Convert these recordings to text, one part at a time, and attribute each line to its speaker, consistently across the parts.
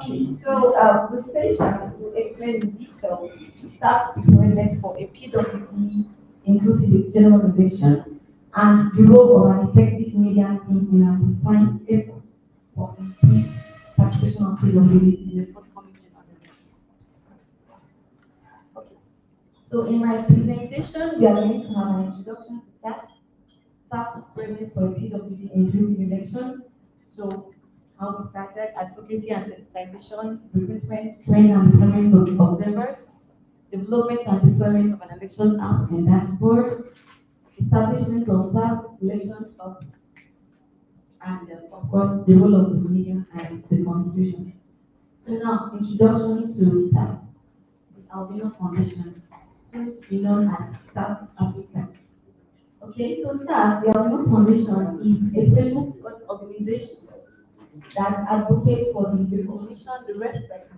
Speaker 1: The session will explain in detail tax preparedness for a PWD inclusive general election and the role of an effective media team in amplifying efforts for increased participation of PWDs in the forthcoming general election. Okay. So in my presentation, we are going to have an introduction to tax preparedness for a PWD inclusive election. So how we started advocacy and sensitization, recruitment, training and deployment of observers, development and deployment of an election app and dashboard, establishment of task election of, and of course the role of the media and the conclusion. So now, introduction to TAP, the Albino Foundation, soon to be known as TAP Africa. Okay, so TAP, the Albino Foundation, is a special purpose organization that advocates for the recognition, the respect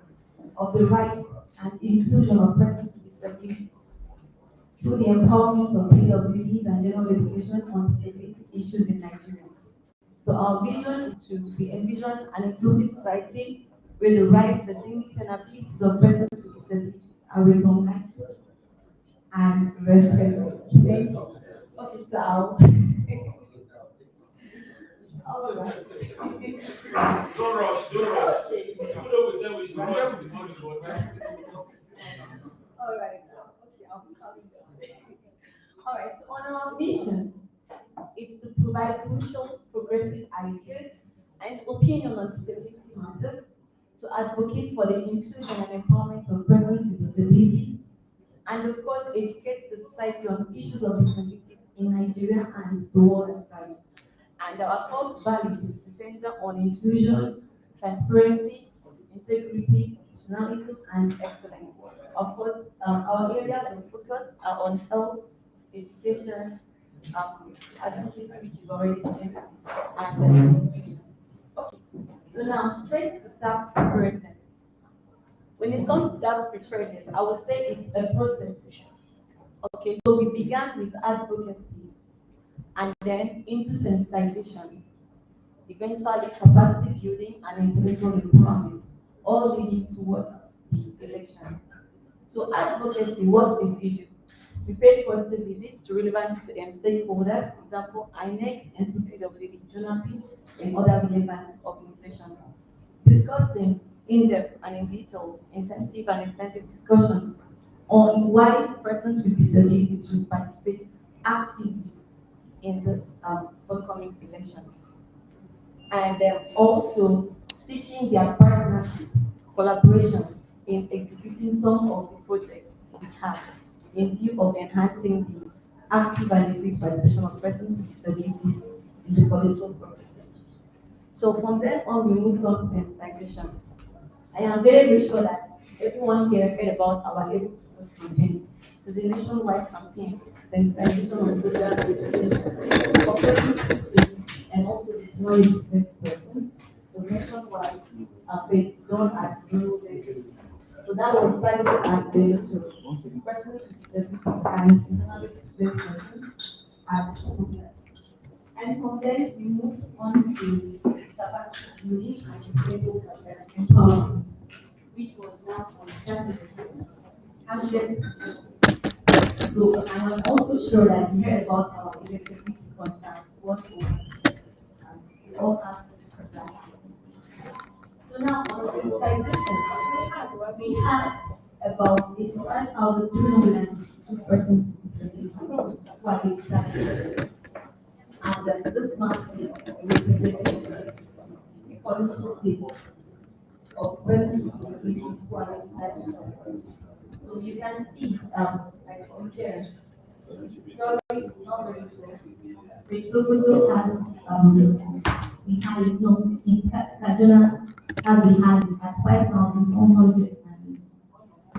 Speaker 1: of the rights and inclusion of persons with disabilities through the empowerment of PWDs and general education on disability issues in Nigeria. So our vision is to be envision an inclusive society where the rights, the dignity and abilities of persons with disabilities are recognized and respected. Thank you. Okay, so all right.
Speaker 2: Don't rush, don't rush. Even though we said we should rush this morning, but
Speaker 1: All right. Okay, I'll be calming down. All right. So on our mission, it's to provide crucial, progressive ideas and opinion on disability matters, to advocate for the inclusion and empowerment of persons with disabilities, and of course, educate the society on issues of disabilities in Nigeria and the world at large. And our core values center on inclusion, transparency, integrity, professionalism, and excellence. Of course, our areas of focus are on health, education, advocacy, which you've already seen, and inclusion. Okay, so now straight to tax preparedness. When it comes to tax preparedness, I would say it's a process. Okay, so we began with advocacy and then into sensitization, eventually capacity building and intellectual empowerment, all leading towards the election. So advocacy, what did we do? We paid policy visits to relevant stakeholders, example INEC, NCPWD, JONAPI, and other relevant organizations, discussing in depth and in details, intensive and extensive discussions on why persons with disabilities should participate actively in this forthcoming elections. And also seeking their partnership, collaboration in executing some of the projects we have in view of enhancing the active and increased participation of persons with disabilities in the political processes. So from then on, we moved on to sensitization. I am very, very sure that everyone here heard about our Able to Vote campaign. It was a nationwide campaign, sensitization on voter education for persons with disabilities and also the non-displaced persons. The nationwide based done at 0 levels. So that was targeted at the persons with disabilities and internally displaced persons as voters. And from there, we moved on to capacity building and intellectual empowerment, which was now on candidacy. So I am also sure that you heard about our electricity contract, what was, we all have different last year. So now on sensitization, we have about 85,362 persons with disabilities who are registered. And this month is representation according to states of persons with disabilities who are registered. So you can see, like on here, sorry, it's not very clear. But Sokoto has the highest, no, it's Kaduna has the highest at 5,400.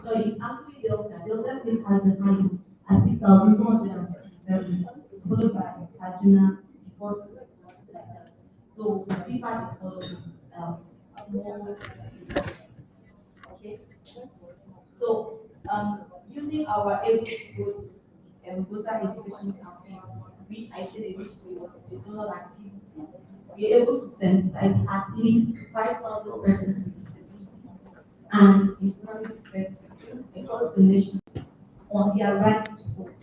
Speaker 1: So it's actually Delta. Delta State has the highest at 6,457, followed by Kaduna before Sokoto, something like that. So the feedback is following more. Okay. So using our able to vote voter education campaign, which I said initially was a zonal activity, we are able to sensitize at least 5,000 persons with disabilities and internally displaced persons across the nation on their right to vote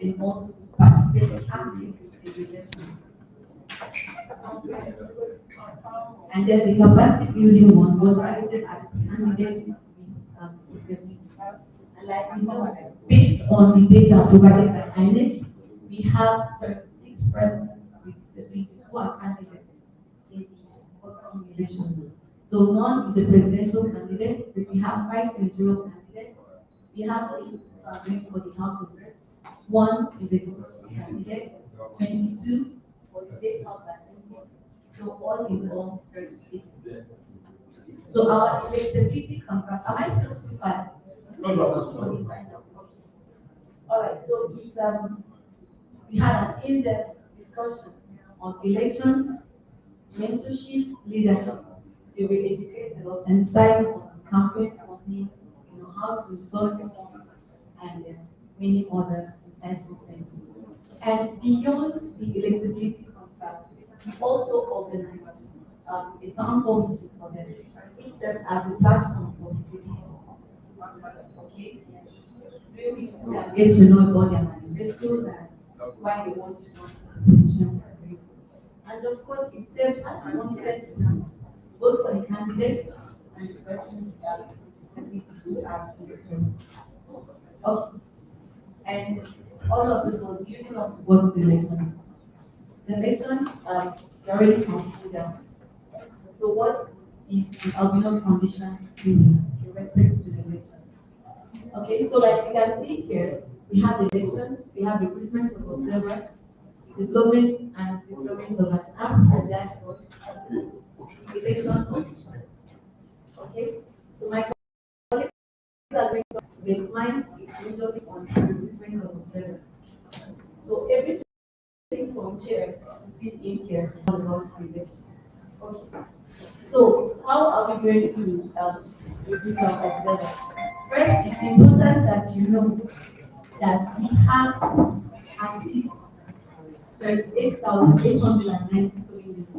Speaker 1: and also to participate actively in the elections. And then the capacity building one was targeted at candidates with disabilities. And like we know, based on the data provided by INEC, we have 36 persons with disabilities who are candidates in the upcoming elections. So none is a presidential candidate, but we have 5 senatorial candidates. We have 8 going for the House of Reps. One is a congressional candidate, 22 for the State House Assembly. So all in all, 36. So our electability contract, am I still too fast?
Speaker 2: No, no.
Speaker 1: Okay, right now. Okay. All right, so it's, we had an in-depth discussion on elections, mentorship, leadership. They were educated us and started on campaign funding, how to source the funds, and many other insightful things. And beyond the electability contract, we also organized a town hall meeting for them, which served as a platform for visibility. Okay, where people can get to know about their manifestos and why they want to run for the position. And of course, it served as a monitoring tool, both for the candidates and the persons that submit to our elections. Okay. And all of this was building up towards the elections. The elections they already considered. So what is the albino condition in respect to the elections? Okay, so like you can see here, we have elections, we have recruitment of observers, development and deployment of an app and dashboard, election commission. Okay, so my colleagues are going to baseline is majorly on the recruitment of observers. So everything from here fit in here about the election. Okay. So how are we going to reduce our observers? First, it's important that you know that we have at least 38,890 polling units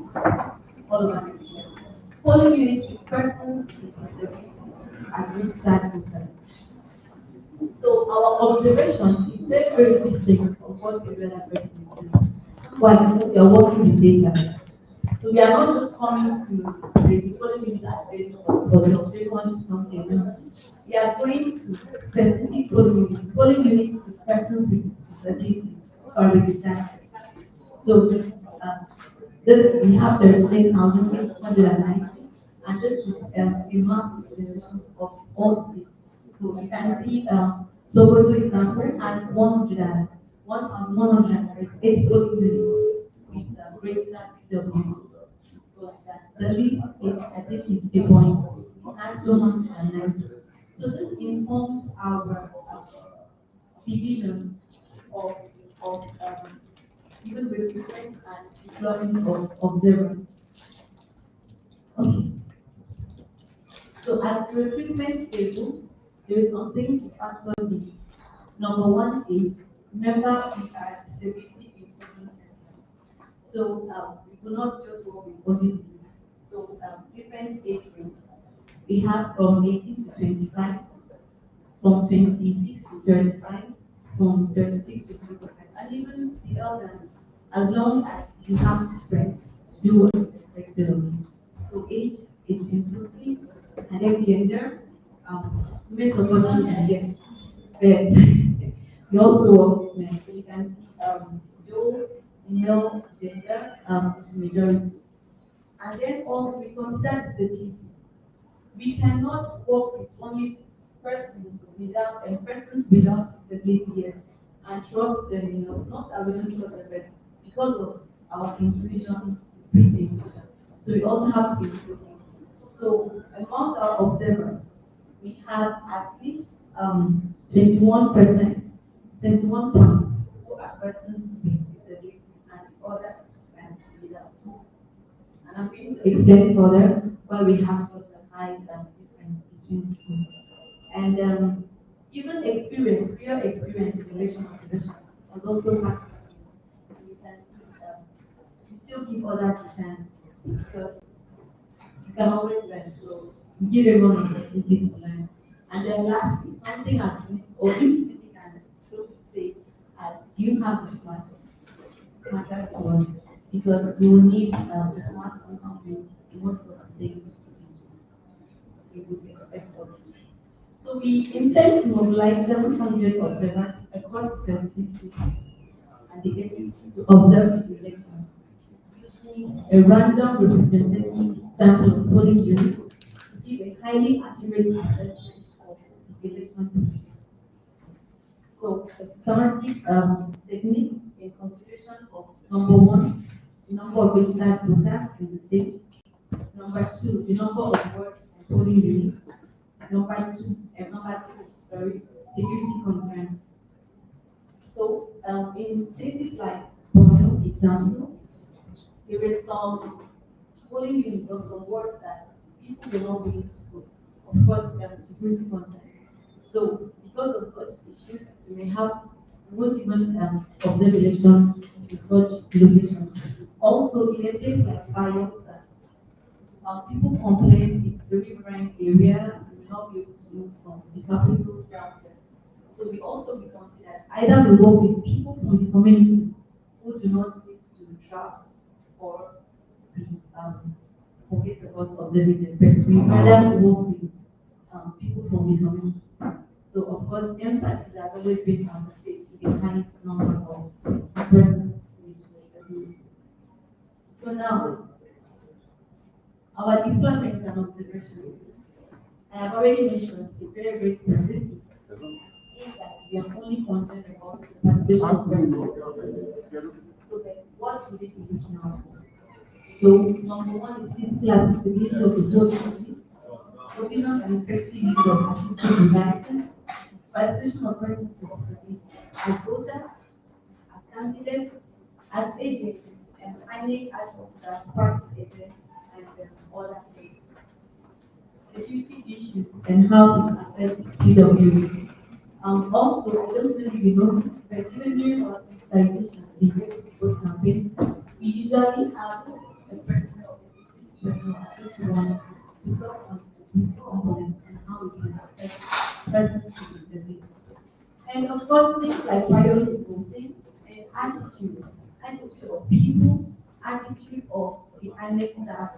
Speaker 1: all over Nigeria. Polling units with persons with disabilities as registered voters. So our observation is very, very distinct from what every other person is doing. Why? Because they are working with data. So we are not just coming to the polling unit as base for the observation company. We are going to specific polling units with persons with disabilities or registered. So this we have 38,890, and this is the map representation of all states. So you can see Sokoto example has 1,138 polling units with registered PWs. So like that. The least state I think is a point. It has 290. So this informs our divisions of even recruitment and deployment of observers. Okay. So at the recruitment table, there is some things we factor in. Number one is remember we are stability improvement champions. So we will not just work with only these. So different age range. We have from 18 to 25, from 26 to 35, from 36 to 45, and even the elderly, as long as you have strength to do what is expected of you. So age is inclusive, and then gender, women supporting men, yes, but we also work with men. So you can see those male gender majority. And then also we consider disability. We cannot work with only persons without disabilities and trust them, not as we don't trust them, but because of our inclusion, preaching inclusion. So we also have to be inclusive. So amongst our observers, we have at least 21%, 21 points who are persons with disabilities and others without. And I'm going to explain further why we have such a high difference between the two. And even experience, prior experience in relation to observation was also factored in. You can see you still give others a chance because you can always learn. So
Speaker 3: give everyone an opportunity to learn. And then lastly, something as or insignificant, so to say, as do you have the smartphone? It matters to us because we will need the smartphone to do most of the things we would expect of it. So we intend to mobilize 700 observers across 26 cities and the SEC to observe the elections using a random representative sample of polling units to give a highly accurate assessment of the election procedures. So a schematic technique in consideration of number one, the number of registered voters in the state. Number two, the number of wards and polling units. Number three, sorry, security concerns. So in places like Borno, example, there is some polling units or some wards that people were not willing to go. Of course, there are security concerns. So because of such issues, we may have we won't even observe elections in such locations. Also, in a place like Bayelsa, people complain it's the riverine area, we will not be able to move from the capital down there. So we also reconsider either we work with people from the community who do not need to travel or we forget about observing the pets. We rather work with people from the community. So of course, empathy has always been on the state with the highest number of persons with disabilities. So now, our deployments and observations. I have already mentioned it's very, very specific. In that we are only concerned about the participation of persons. So that what would it be looking out for? So number one is physical accessibility of the voting units, provision and effective use of assistive devices, participation of persons with disabilities as voters, as candidates, as agents, and INEC adults that party agents and other things. Security issues and how it affects PWs. Also, I don't know if you noticed, but even during our sensitization, the Great Vote campaign, we usually have a person or a person at least one to talk on security components and how it can affect persons with disabilities. And of course, things like priority voting and attitude of people, attitude of the annex staff,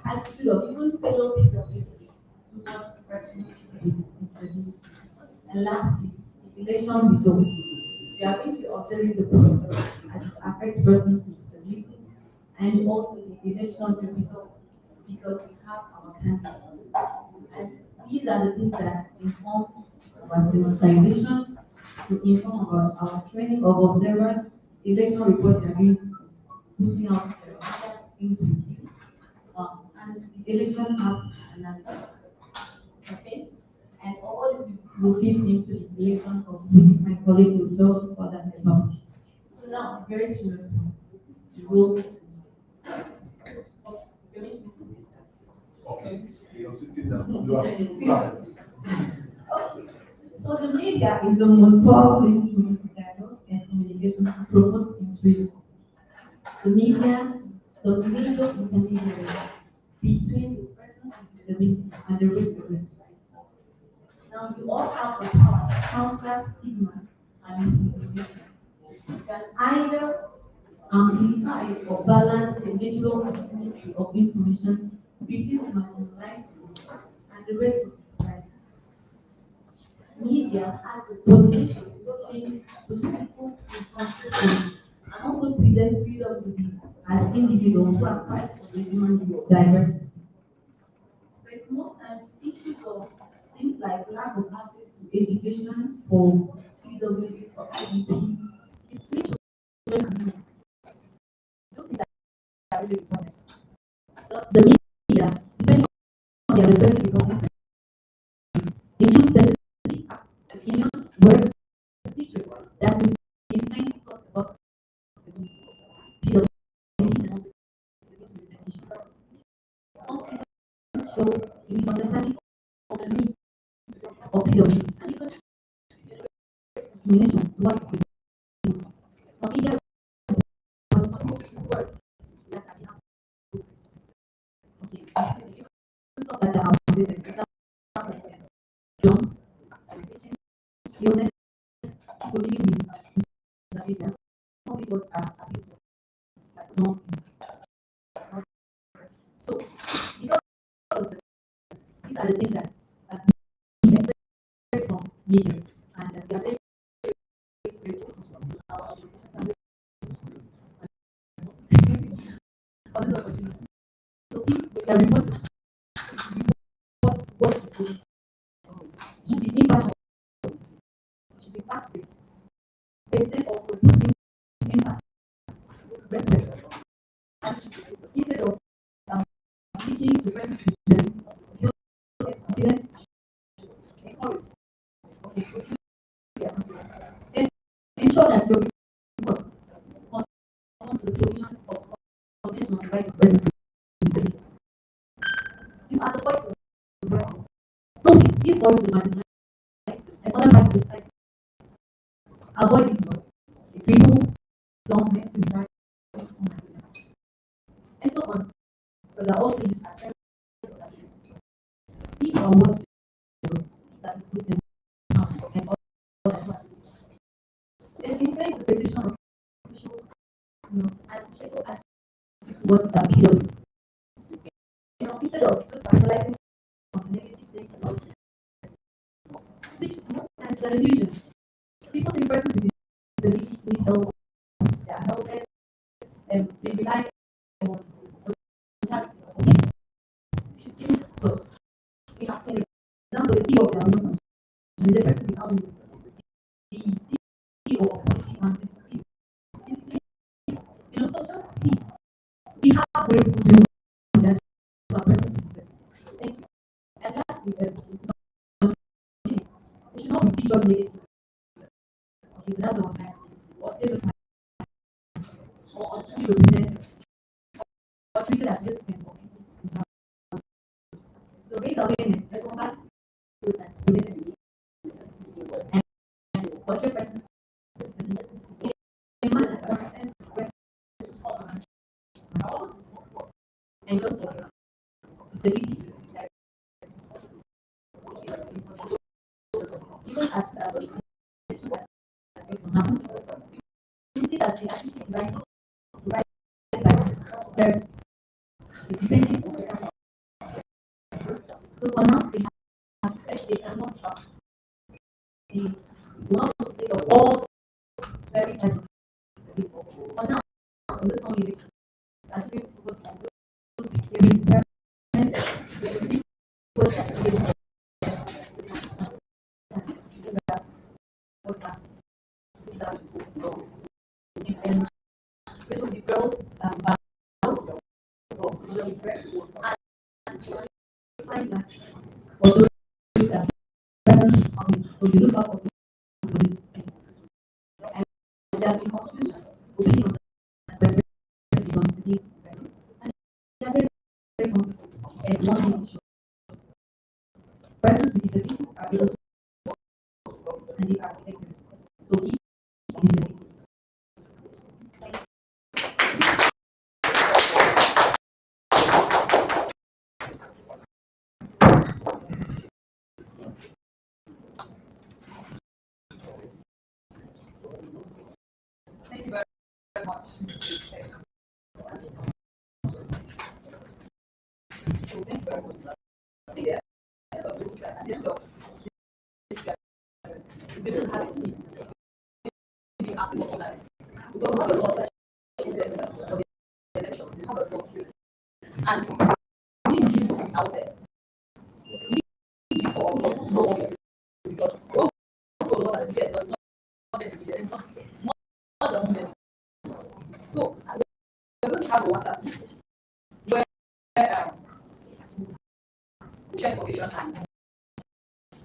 Speaker 3: attitude of even fellow people towards persons with disabilities. And lastly, the election results. We are going to be observing the process as it affects persons with disabilities and also the election results because we have our candidates. And these are the things that inform our sensitization, to inform about our training of observers, election reports we are going to be putting out things with you, and the election app analysis. Okay? And all this will fit into the relation of which my colleague will talk further about. So now, very serious one. The role. Oh, you need me to sit down.
Speaker 2: Okay, you're sitting down. You are.
Speaker 3: Okay. So the media is the most powerful instrument of dialogue and communication to promote inclusion. The media, the major intermediary between the persons with disability and the rest of the society. Now you all have the power to counter stigma and misinformation. You can either amplify or balance the natural asymmetry of information between the marginalized group and the rest of the society. Media has the potential to change societal misconceptions and also present freedom as individuals who are part of the human diversity. But most times, issues of things like lack of access to education for PWs or IDPs, discrimination, those things are really important. Thus, the media, depending on their respective reporting, they choose specific facts, opinions, words, pictures that will define thoughts about PWs and also issues. Some even show the misunderstanding of the needs of PWs and even discrimination towards the some media reports words that are okay. Some that are outdated, these are the things that we expect from media, and they are very grateful to our organizations and for this opportunity. So please, when you are reporting, what you do should be impartial, should be fact-based. But then also put in impact, respect, and instead of seeking the present present, build confidence, encourage. Okay, so then ensure that your reports conform to the provisions of Convention on the Rights of Persons with Disabilities. You are the voice of the voices. So please give voice to marginalized and other parts of the society. Avoid these words. Remove, dumbness, desire, and so on. Because are also used as terms of abuse. Speak on what that is good and all that. Then encourage the perception of social norms and societal attitudes towards the period. Instead of just capitalizing on the negative things about it, which most times is an illusion. People think persons with disabilities need help, they are helpless, and they rely on charity. Okay? We should change that. So we have seen example, the CEO of the Aluminium Foundation, the person without the CEO of Policy Mountain is basically, so just please, we have ways to do that to our persons with disabilities. Thank you. And lastly, it should not be featured negatively. Okay, so that's what I was trying to say. Or stereotype, or unduly represented, or treated as just so raise awareness and combat stereotypes related to and portray persons with disabilities in a manner that represents and also disability even at you see that the artistic devices provided by very depending on the so for now they have said they cannot stop the not to say of all very types of disabilities. For now, in this community, I'm going to focus on those with hearing impairment, those that so and especially girl find that for those persons so you look up for these things. And there have been conclusions, opinions, and perspectives on cities, and they are very comfortable. And one thing is sure, persons with disabilities are able to and they are excellent. So be disability.
Speaker 1: Thank you very much. So thank you very much. I think the essence of this at the end of this we don't have it. We ask for that. Because we have a lot that she said for the elections, we have a lot. And we need people out there. We need people to know what we are doing. Because what we get does not get to the end. It's not government. So we're going to have a WhatsApp where check information and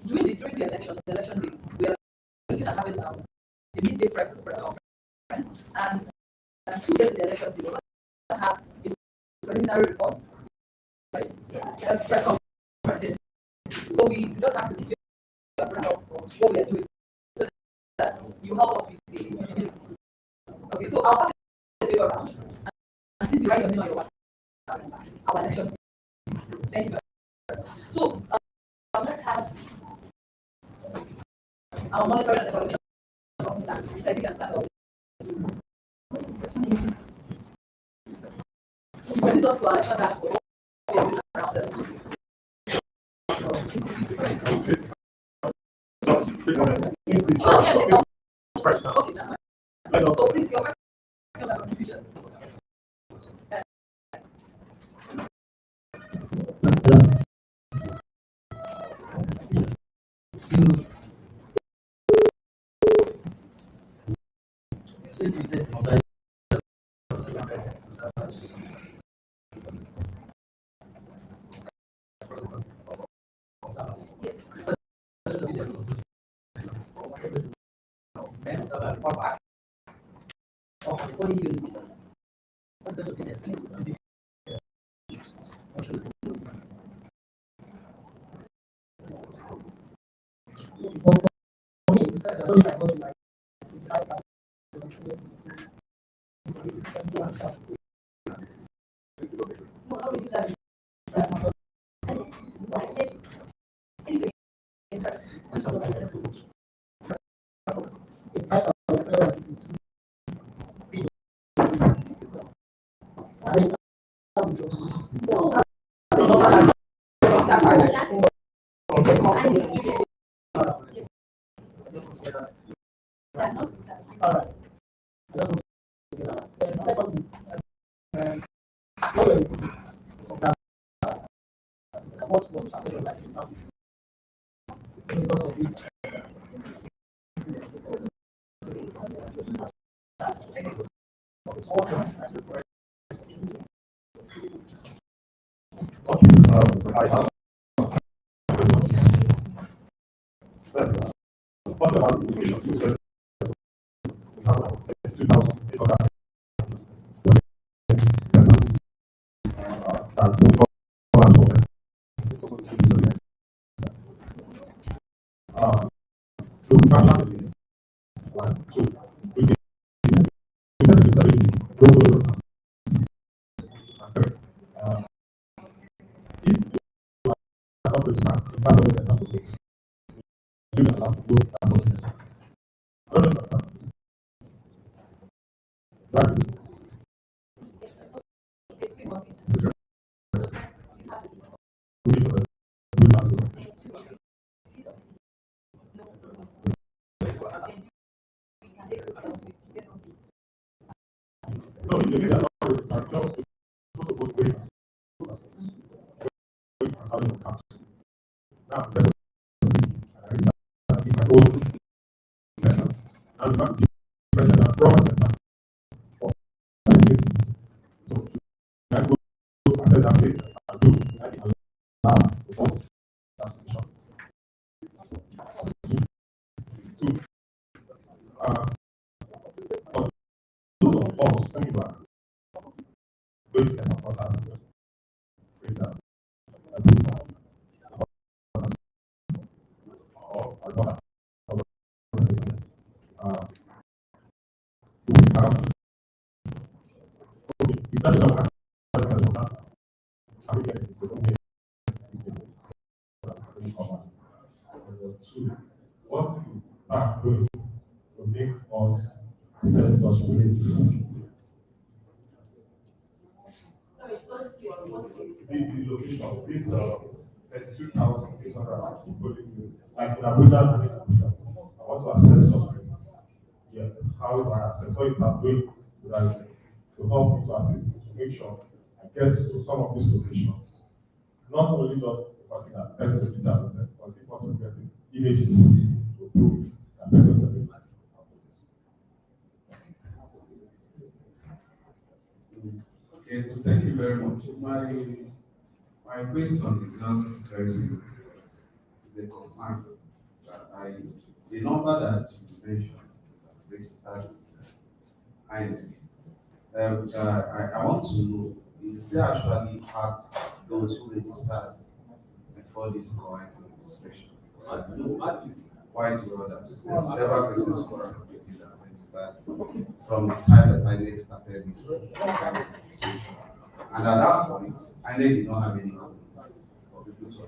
Speaker 1: during the election day, we are looking at having a midday press conference, and 2 days in the election, we will have a preliminary report, right? Press conferences. So we just have to give you a breakdown of what we are doing, so that you help us with the visibility. Okay, so I'll pass it around, and please write your name on your WhatsApp, our election. Thank you. So let's have our monitoring and evaluation officer, if you can start off. So introduce us to our election dashboard. What we are doing around them.
Speaker 4: So please, your questions and contributions.
Speaker 5: I have what about the education? You said we have about 32,800 that's so we can have the list. One, two, we can if you are not registered, you can't always enter to it. You don't have to go that process. That is no, if you are not registered, just go to both ways and how you count. Now, let's my own person. And back to person and promise for so I go to access that place and do allow the first application. Two, for those of us who are going to get some contact with or we have if that is our contact, can we get it? So don't get two, what you are doing to make us access such rates. The location, this 32,800 like in Abuja and in Abuja. I want to access such rates. Yes, how do I access? What is that doing right to help me to assist me to make sure I get to some of these locations? Not only just talking that person to digital content, but the person getting images to prove that person's a bit.
Speaker 6: Okay, well, thank you very much. My question is just very simple. It's a concern that the number that you mentioned, registered INT, I want to know, is there actually part those who registered before this current registration? I know quite well that there are several persons who are registered from the time that I next started this kind of registration. And at that point, I did not have any confidence for people to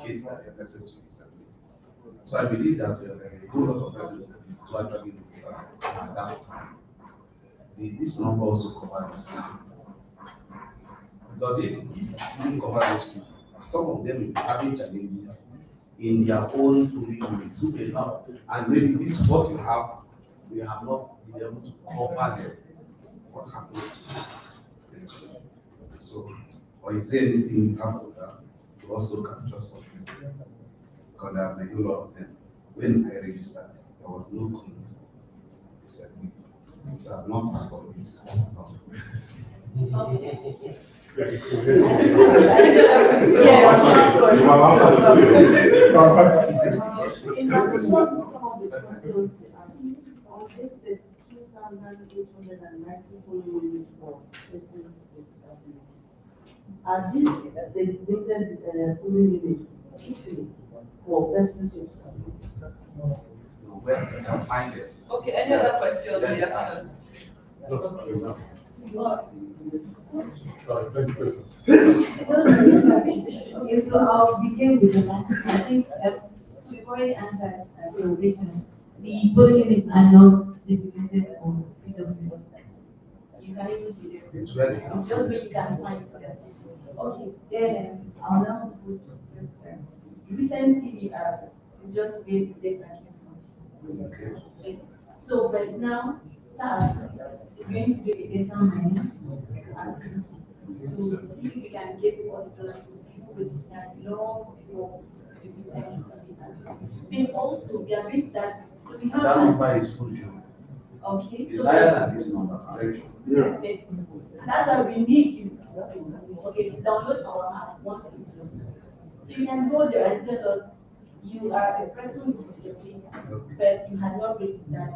Speaker 6: indicate that the person is disability. So I believe that there are a whole lot of persons who actually at that time. This number also covers this. Because if you cover those people, some of them will be having challenges in their own polling units. So they have, and maybe this is what you have, we have not been able to cover them. What happens to them? So, or is there anything you have for that to also capture something? Because there are a whole lot of them. When I registered, there was no clue for disability. So I'm not part of this.
Speaker 3: In addition to some of the questions, on this is 2,890 polling units for persons with disability. Are these designated polling units strictly for persons with disability?
Speaker 6: Where you can find it.
Speaker 4: Okay, any other question? Reaction?
Speaker 5: Sorry, next question.
Speaker 3: Okay, so I'll begin with the last. I think so we've already answered the question. The polling units are not designated for PWS. You can even do them.
Speaker 6: It's very
Speaker 3: It's just where you can find them. Okay, then I'll now go to website. Recent TVR is just where the data came from.
Speaker 6: Okay.
Speaker 3: Yes. So, but now, TAB is going to do a data mining activity. So, see if we can get what the people registered long before the recent submitted. Then also, we are going to start, so we have.
Speaker 6: That number is full, John.
Speaker 3: Okay.
Speaker 6: It's
Speaker 3: so
Speaker 6: higher than this number.
Speaker 3: yes. That's why we need you, okay, to download our app once it's launched. So you can go there and tell us you are a person with disability, but you had not registered,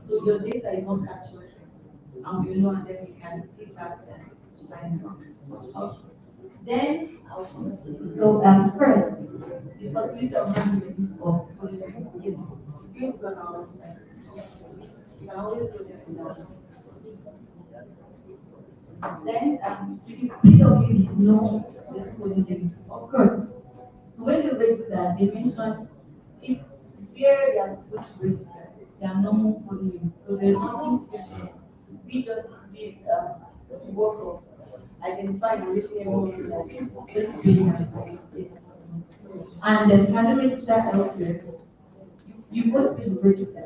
Speaker 3: so your data is not captured, and we know, and then we can click back to find out. Okay. Then I'll continue. So first, the possibility of having the use of politics, yes, it's going to go on our website. You can always go there and download. Then PW is no this polling unit, of course. So when they register, they mention if where they are supposed to register, they are normal polling units. So there's nothing special. We just did the work of identifying and letting everyone know that this is being this. And then can you register elsewhere? You go to the register.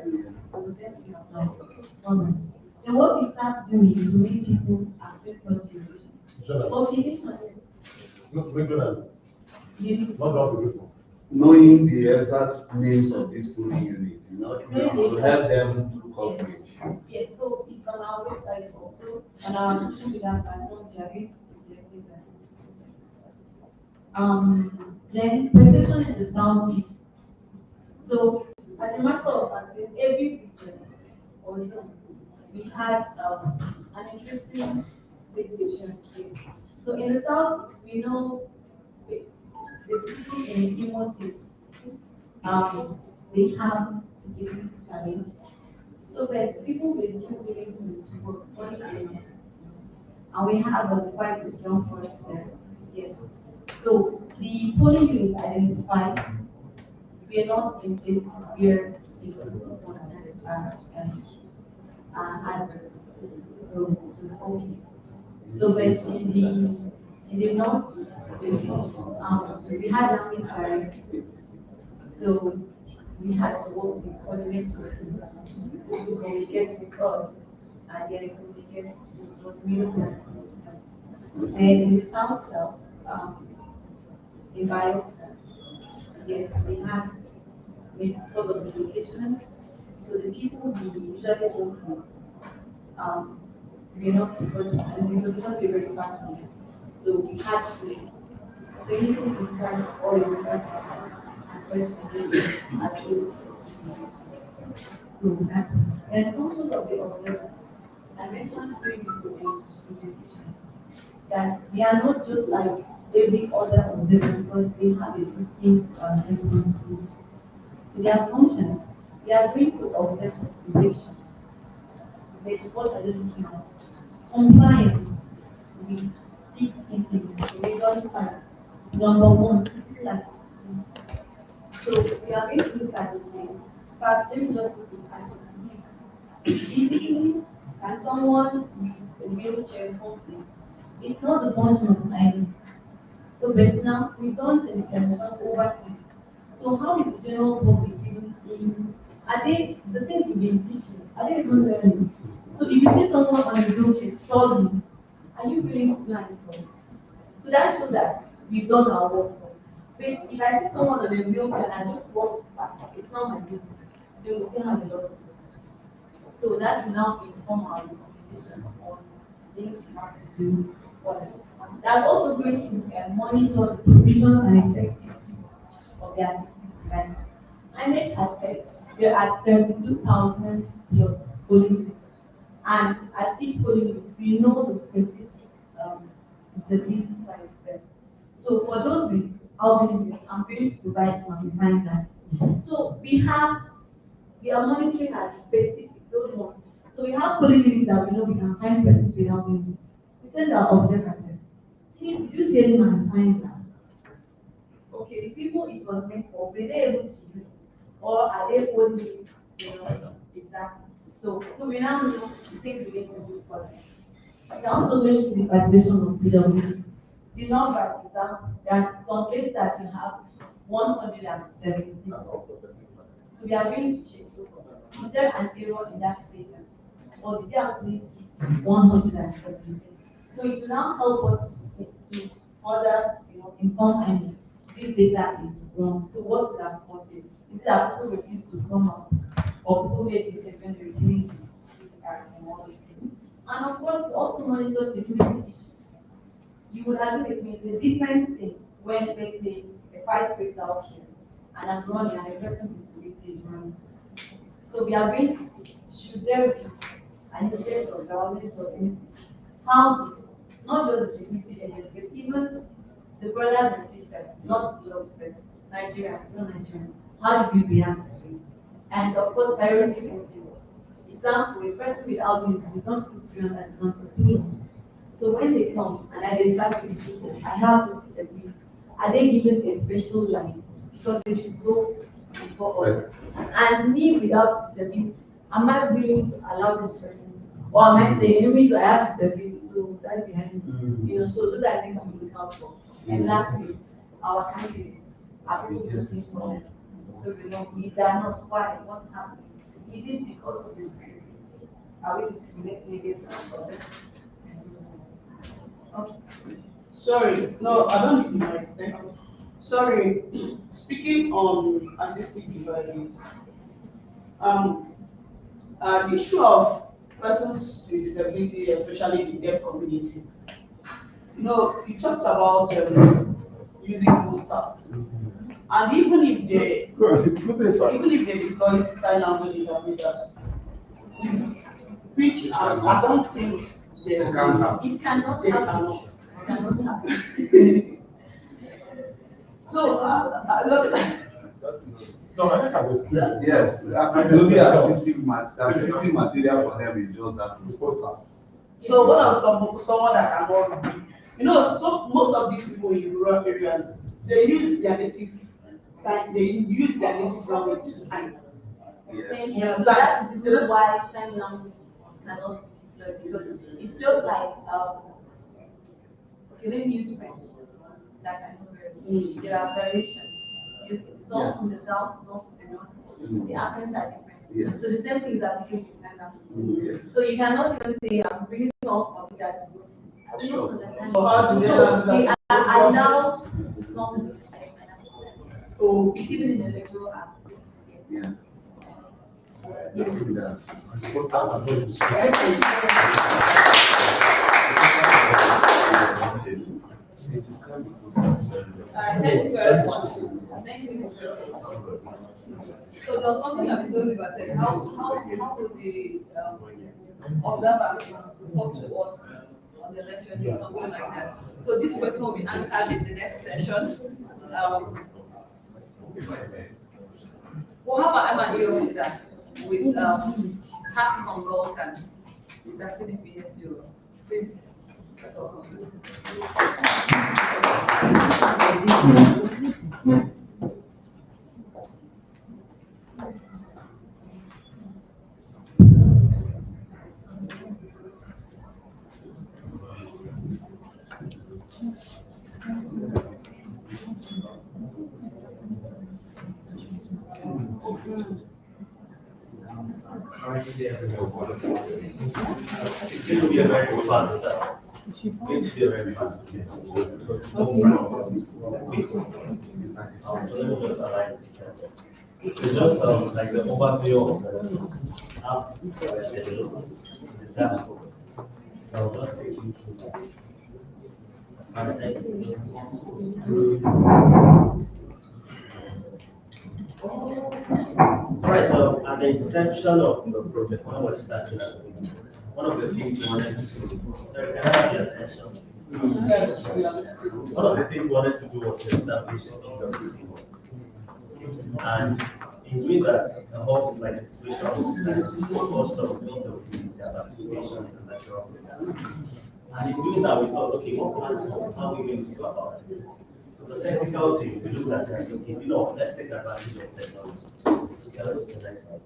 Speaker 3: So the same thing applies. Then what we start doing is to make people access such information. Motivation is
Speaker 5: Not regular, not all the people.
Speaker 6: Knowing the exact names of these polling units, to help them do coverage.
Speaker 3: yes, so it's on our website also, on our social media platforms, you are going to be selecting them. Then perception in the southeast. So as a matter of fact, in every region also we had an interesting description case. So in the south, we know specifically in Imo State, they have a security challenge. So but people were still willing to work only in, and we have quite a strong force there. Yes. So the polling units identified we are not in places where security concerns are adverse. So it was okay. So but in the north, we had nothing for so we had to work with coordinators to communicate with us and then communicate to what we know. And in the south, in Bayelsa, yes, we had because of the locations. So the people we usually work with, we're not in such, and the locations were very far from them. So we had to technically describe all the different and search for data at those specific locations. So that, and functions of the observers. I mentioned during the presentation that they are not just like every other observer because they have a distinct responsibility. So their function, they are going to observe the population. But what are they looking at? Compliance with 6 things, majorly five. Number one, physical accessibility. So we are going to look at the place. But let me just put it accessibility. Physically, can someone with a wheelchair complain? It's not a function of ID. So So but now we've done extension over time. So how is the general public even seeing? Are they the things we've been teaching? Are they even learning? So if you see someone on the wheelchair struggling, are you willing to learn for it? So that shows that we've done our work. But if I see someone on a wheelchair and I just walk past, it's not my business. They will still have a lot of work. So that will now inform our recommendation on things we have to do. Whatever. That's also going to monitor the provisions and effectiveness of the assistive devices. INEC has said there are 32,000 plus polling units. And at each polling unit, we know the specific disability type there. So for those with albinism, I'm going to provide magnifying glasses. So we are monitoring at specific those ones. So we have polling units that we know we can find persons with albinism. We send our observer there. Please, did you see any magnifying glass? Okay, the people it was meant for, were they able to use it? Or are they holding it? Exactly. So we now know the things we need to do for them. I can also mention the evaluation of PWDs. The numbers, example, there are some places that you have 170. So we are going to check. Is there an error in that data? Or did you actually see 170? So it will now help us to further inform and this data is wrong. So what would have caused it? Is it that people refuse to come out or people made mistakes when they were doing CPR and all those things? And of course, to also monitor security issues. You would agree with me, it's a different thing when, let's say, a fight breaks out here and I'm running and a person with disability is running. So we are going to see, should there be an incident of violence or anything? How did, not just the security agents, but even the brothers and sisters, not blood, but Nigerians, non-Nigerians, how did we react to it? And of course, priority voting. Example, a person with albinism is not supposed to be on that zone for too long. So when they come and identify with people, I have this disability, are they given a special line because they should vote before us? And me without disability, am I willing to allow this person to? Or am I saying, me too, I have disability, so stand behind me? So those are things we look out for. And lastly, our candidates are really looking for them. So if they are not, why? What's happening? Is it because of the disability? Are we discriminating against them? Okay.
Speaker 4: Sorry, no, I don't need my thank you. Sorry, speaking on assistive devices, um, the issue of persons with disability, especially the deaf community. You talked about using posters, and even if they deploy sign language interpreters, which I don't think they
Speaker 6: can't have.
Speaker 3: It cannot
Speaker 4: they
Speaker 3: happen.
Speaker 4: cannot.
Speaker 3: It cannot happen.
Speaker 4: So, look,
Speaker 5: No, I think I was clear.
Speaker 6: Yes, I think the only assistive material for them is just that.
Speaker 5: It's posters.
Speaker 4: so what of someone that cannot read? So most of these people in rural areas, they use their native sign, they use their native language to sign.
Speaker 6: Yes.
Speaker 3: Yeah, so that's the reason why sign language cannot be deployed because it's just like okay, let me use French. That I know very well. There are variations. Some from the south, some from the north. The accents are different.
Speaker 6: Yes.
Speaker 3: So the same thing is applicable to sign language.
Speaker 6: Yes.
Speaker 3: So you cannot even say I'm bringing someone from that to go to. I don't understand.
Speaker 4: So how do they
Speaker 3: So
Speaker 4: learn
Speaker 3: they
Speaker 4: that?
Speaker 3: are allowed to come with an assistant.
Speaker 4: Oh,
Speaker 3: It's even in the electoral act. Yes.
Speaker 6: Yeah.
Speaker 3: Yes.
Speaker 5: Posters are not used.
Speaker 1: Thank you very much. Thank you. So there was something that Mr. Oliver said, how would the observers report to us on the election day, something like that. So this question will be answered in the next session. We'll have an M&A officer with tax consultant, Mr. Philip BSU. Please, that's all.
Speaker 7: It's going to be a very fast it's going to be a very fast because it's all so let me just align this. It's just like the overview of the app development, the dashboard. So I'll just take you through this. And Alright, at the inception of the project, when we started, one of the things we wanted to do, sorry, can I have your attention? One of the things we wanted to do was to establish a fingerprint hub. And in doing that, the hub is like a situation that is focused on building their participation in the natural processes. And in doing that, we thought, okay, what platform, how are we going to go about it? So the technical team, we looked at it and said, okay, let's take advantage of technology. Okay, let's go to the next slide.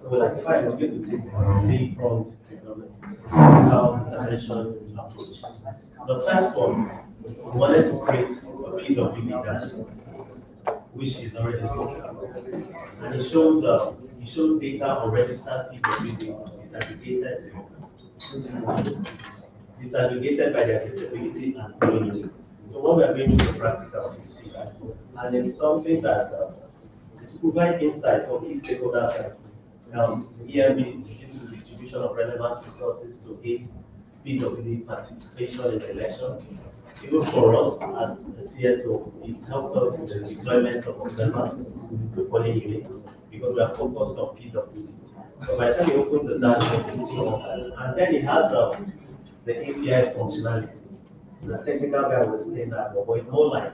Speaker 7: So we're like, fine, we're going to take a three-pronged technology, intervention approach. The first one, we wanted to create a PWD dashboard, which is already spoken about. And it shows data on registered PWDs disaggregated by their disability and growing unit. So when we are going through the practical, you see that. And it's something that to provide insight for key stakeholders like EMBs into the distribution of relevant resources to aid PWD participation in the elections. Even for us as a CSO, it helped us in the deployment of observers to polling units because we are focused on PWDs. So by the time you open the dashboard, you see all that. And then it has the API functionality. The technical guy will explain that, but it's more like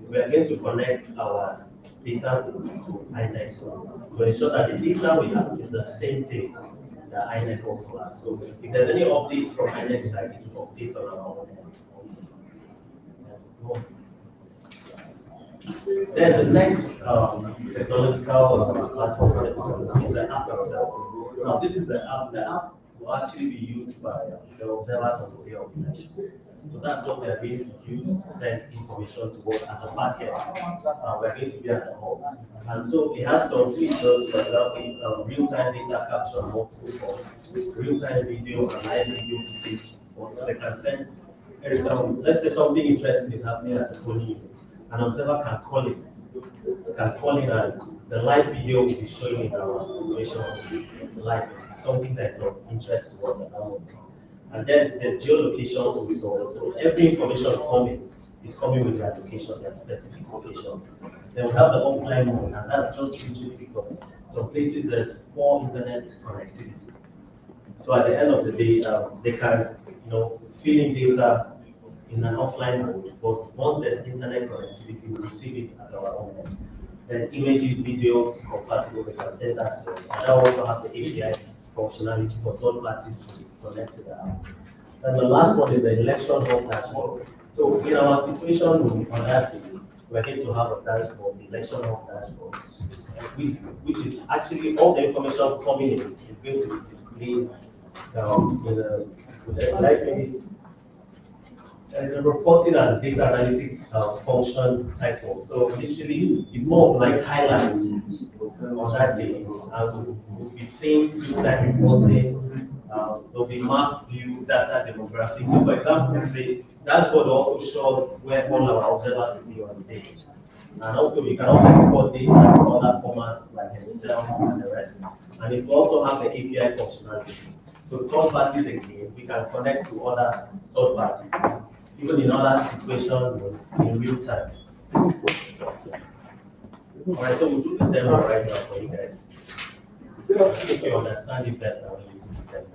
Speaker 7: we are going to connect our database to INEX to ensure that the data we have is the same thing that INEC also has. So if there's any updates from INEC side, it will update on our own also. Then the next technological platform is the app itself. Now this is the app. The app will actually be used by the observers of the organization. So that's what we are going to use to send information to us at the back end. We're going to be at the hub. And so it has some features, for example, real-time data capture on multiple forms, real-time video and live video footage. So they can send, let's say something interesting is happening at the polling unit. An observer can call in. And the live video will be showing in our situation live, something that's of interest to us at that moment. And then there's geolocation to it also. So every information coming is coming with their location, their specific location. Then we have the offline mode, and that's just usually because some places there's poor internet connectivity. So at the end of the day, they can, fill in data in an offline mode, but once there's internet connectivity, we receive it at our own end. Then images, videos compatible, we can send that to us. And that also have the API functionality for third parties to connect to the app. And the last one is the election hub dashboard. So in our situation on that day, we're going to have a dashboard, the election hub dashboard, which is actually all the information coming in is going to be displayed the reporting and data analytics function title. So literally, it's more of like highlights on that day. We'll be seeing real-time reporting. There'll be map view, data demographics. So for example, the dashboard also shows where all our observers will be on stage. And also, we can also export data to other formats like Excel and the rest. And it will also have the API functionality. So third parties again, we can connect to other third parties, even in other situations in real time. All right, so we'll do the demo right now for you guys. I think you understand it better when you see the demo.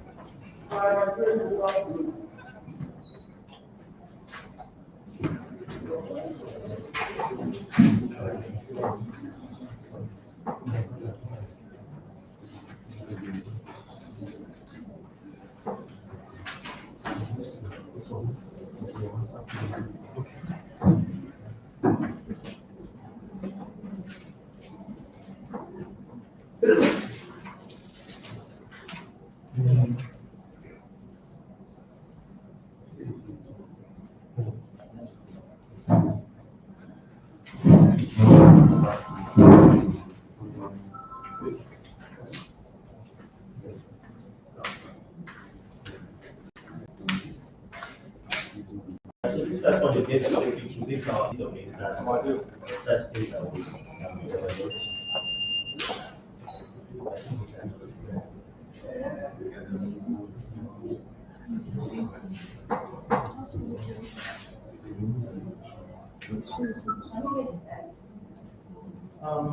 Speaker 7: basically this our bit of it that that's thing that we develop.
Speaker 8: Um,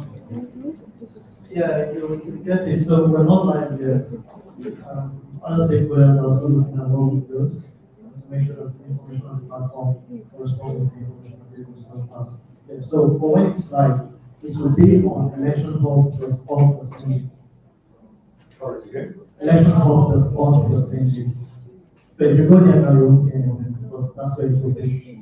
Speaker 8: yeah, you get it. So we're not live yet. Other stakeholders are also looking at what we built to make sure that the information on the platform corresponds with the information that we self. Yeah, so for when it's live, it will be on electionhub.org.ng.
Speaker 5: Sorry, again?
Speaker 8: Electionhub.org.ng. So if you go there now, you won't see anything, but that's where it will be.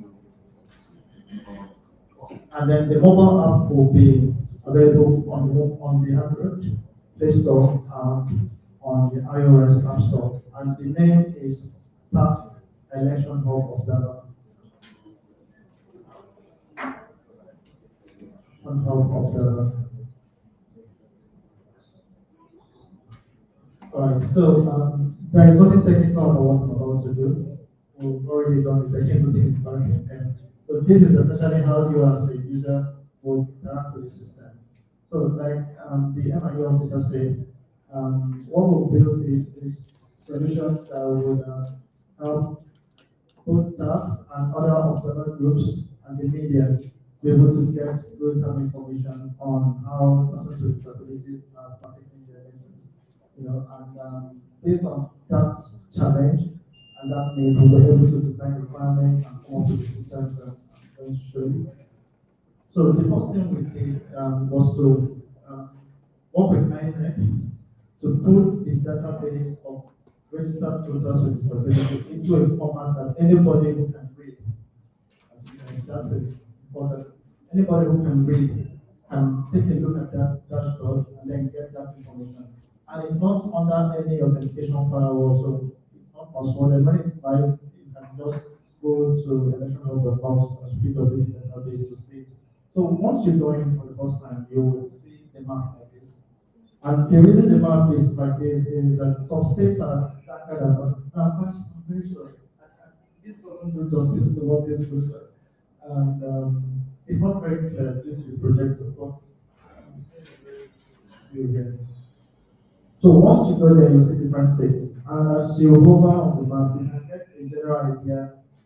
Speaker 8: And then the mobile app will be available on the Android Play Store and on the iOS App Store. And the name is TAP Election Hub Observer. Hub Observer. Alright, so there is nothing technical about what I'm about to do. We've already done the technical things back in. So this is essentially how you as a user would interact with the system. So like the MIU officer said, what we built is a solution that would help both staff and other observer groups and the media be able to get real-time information on how persons with disabilities are participating in the elections. And based on that challenge and that need, we were able to design requirements and come up with the systems that I'm going to show you. So the first thing we did was to work with INEC to put the database of registered voters with disability into a format that anybody who can read. That's important. Anybody who can read can take a look at that dashboard and then get that information. And it's not under any authentication firewall, so it's not possible. And when it's live, you can just go to electionhub.org and speak of the database to see it. So once you go in for the first time, you will see the map like this. And the reason the map is like this is that some states are darker than others. I'm very sorry. This doesn't do justice to what this looks like. And it's not very clear due to the projector, but you here. So once you go there, you see different states. And as you hover on the map, you can get a general idea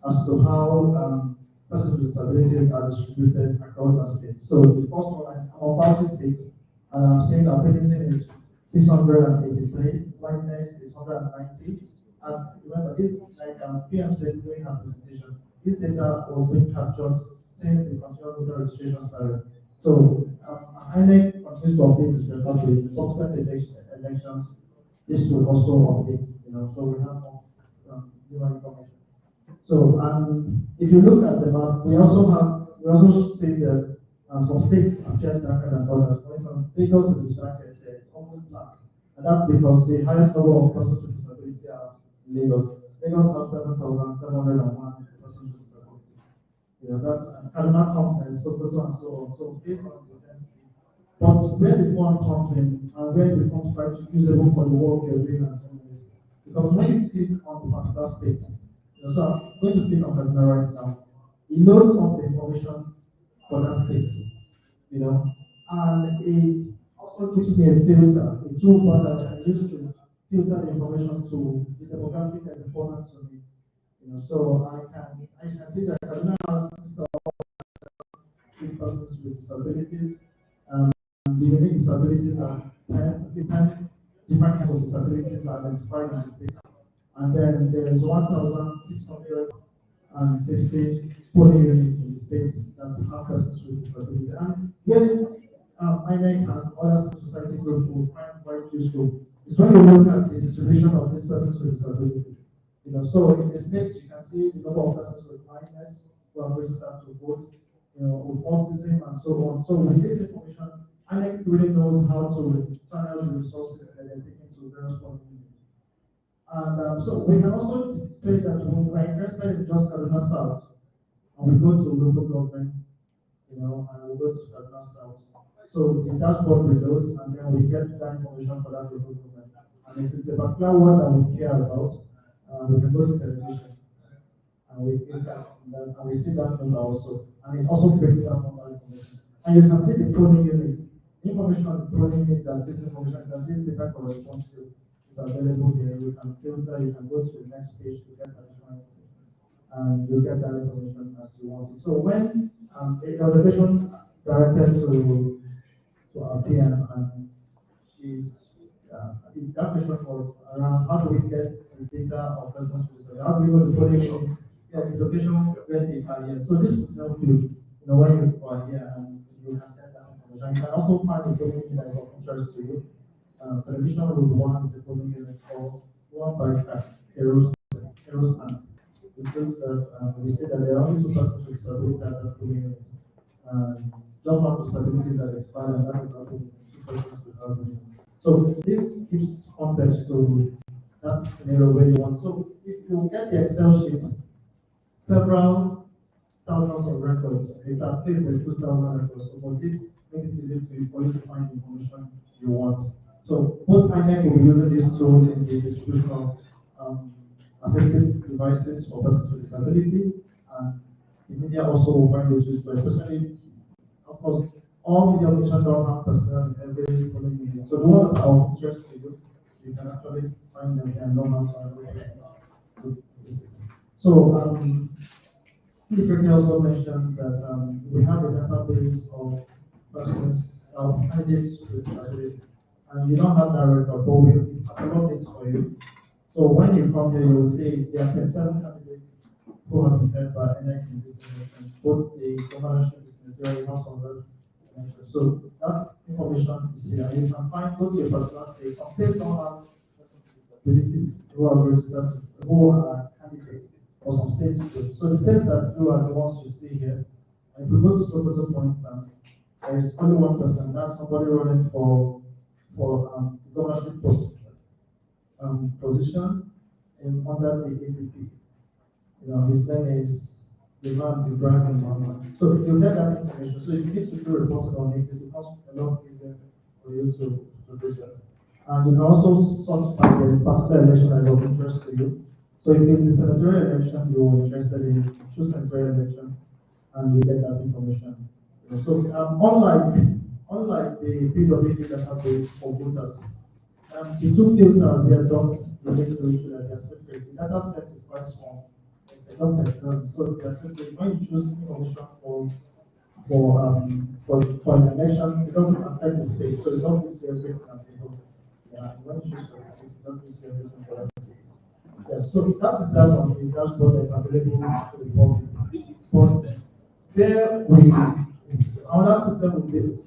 Speaker 8: as to how persons with disabilities are distributed across the states. So the first one, I'm about the state, and I'm saying that albinism is 683, blindness is 190. And remember, this, like PM said during her presentation, this data was being captured since the continuous voter registration started. So INEC continues to update its database. The subsequent elections, this will also update. So we have more newer information. So if you look at the map, we also see that some states appear darker than others. For instance, Lagos is the darkest, almost black, and that's because the highest number of persons with disability are in Lagos. Lagos has 7,701 persons with disability. That's Kaduna comes next, Sokoto and so on. So based on the density, but where the fund comes in and where it becomes quite usable for the work you're doing as journalists, because when you click on the particular state. So I'm going to click on Kaduna right now. It loads up the information for that state, and it also gives me a filter, a toolbar that I can use to filter the information to the demographic that's important to me. So I can see that Kaduna has persons with disabilities. The unique disabilities are 10 different kinds of disabilities are identified in the state. And then there is 1,660 polling units in the state that have persons with disability. And where INEC and other society groups will find quite useful is when you look at the distribution of these persons with disability. So in the state you can see the number of persons with blindness who are registered to vote, with autism and so on. So with this information, INEC really knows how to channel the resources that they're taking to various polling units. And so we can also say that we are interested in just Kaduna South, and we go to local government, and we go to Kaduna South. So the dashboard reloads, and then we get that information for that local government. And if it's a particular one that we care about, we can go to television. and we click on that, and we see that number also, and it also breaks down all that information. And you can see the polling unit, information on the polling unit that this information, that this data corresponds to is available here. You can filter, you can go to the next page to get additional information, and you get that information as you want it. So when a notification directed to our PM, and she's that question was around how do we get the data of business users? How do we go to polling units, get the location where they are here? So this will help you, when you are here and you can get that information. You can also find the polling unit that is of interest to you. Television road one is a polling unit for one by Eros and because that we say that there are only two persons with disability at that polling unit. Just one disability that expired, and that is two persons without reason. So this gives context to that scenario where you want. So if you get the Excel sheet, several thousands of records, it's at least the 2,000 records. So for this makes it easy for you to find the information you want. So both INEC will be using this tool in the distribution of assistive devices for persons with disability, and the media also will find those useful, especially, of course, all media organizations don't have personnel in every polling unit. So the ones that are of interest to you, you can actually find them and know how to allocate them. So, Steve also mentioned that we have a database of persons, of candidates with disability, and you don't have that record, but we upload it for you. So when you come here, you will see there are 37 candidates who have been heard by NIC in this election, both the governorship, the senatorial, house of reps. So that information is here. You can find both the particular states. Some states don't have disabilities who are registered, who are candidates, or some states do. So the states that do are the ones you see here. And if we go to Sokoto, for instance, there is only one person. That's somebody running for governorship position under the APP. His name is Imam Ibrahim Muhammad. So you get that information. So if you need to do reporting on it, it becomes a lot easier for you to do that. And you can also sort by the particular election that is of interest to you. So if it's the senatorial election you're interested in, choose senatorial election, and you get that information. So unlike the PWD database for voters, the two filters here don't relate to each other, they're separate. The data set is quite small. They're just external. So they're separate. When you choose information for an election, it doesn't affect the state. So it don't use everything as a whole. Yeah, when you choose for the state, it don't use everything for the state. Yes, so that is that on the dashboard that's available to the public. But there we another system we built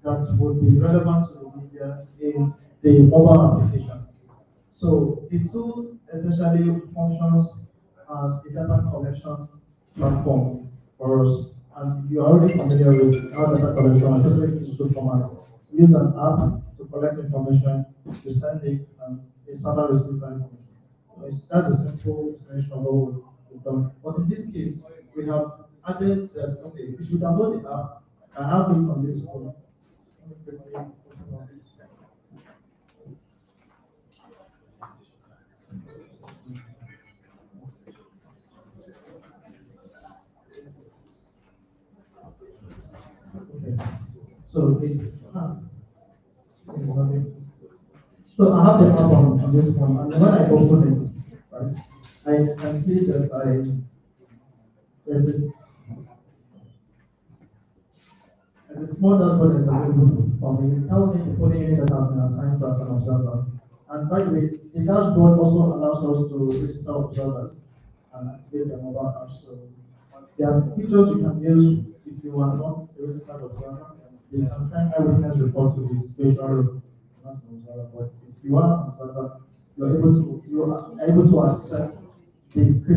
Speaker 8: that would be relevant to the media is the mobile application. So the tool essentially functions as a data collection platform for us. And you're already familiar with how data collection, especially in digital format. You use an app to collect information, you send it, and the server receives that information. That's a simple explanation of what we've done. But in this case, we have added that, okay, you should download the app. I have it on this phone. Let me quickly open up this. Okay. So it's nothing. So I have the app on this phone, and when I open it, right, I can see that there's this there's a small dashboard that's available for me. It tells me the polling unit that I've been assigned to as an observer. And by the way, the dashboard also allows us to register observers and activate their mobile apps. So there are features you can use if you are not a registered observer. You can send eyewitness report to the situation room, not an observer, but if you are an observer, you are able to access the